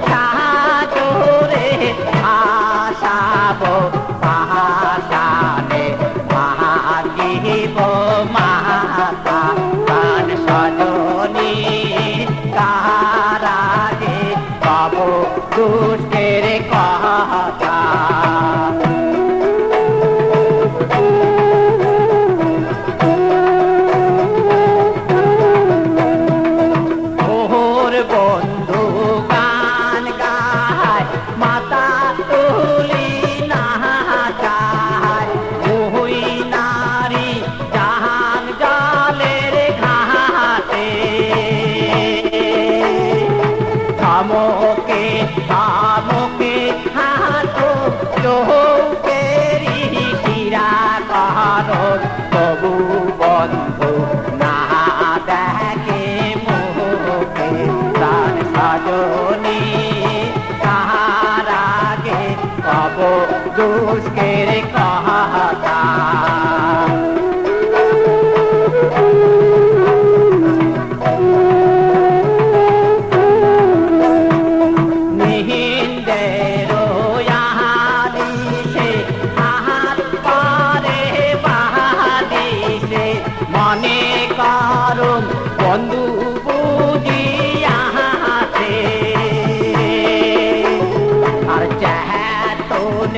সাগরে ভাসাবো ভাসানে ভাগিব মাতা প্রাণ সজনী কারাগে কব দুষ্টের কথা বন্ধু গান গায় মাতা তুলি না যায় ওই নারী জাহান জলের ঘাটে থামকে থামকে হাতো চোখেরি শিরা কারো তবু বন্ধু না দেখে মুখে প্রাণ সজনী কারাগে কব দুষ্কের কথা নিহিন্দের আদিশে হাত পারে বাদিশে মনে করুন বন্ধু বুঝিয়াছে আর চেতন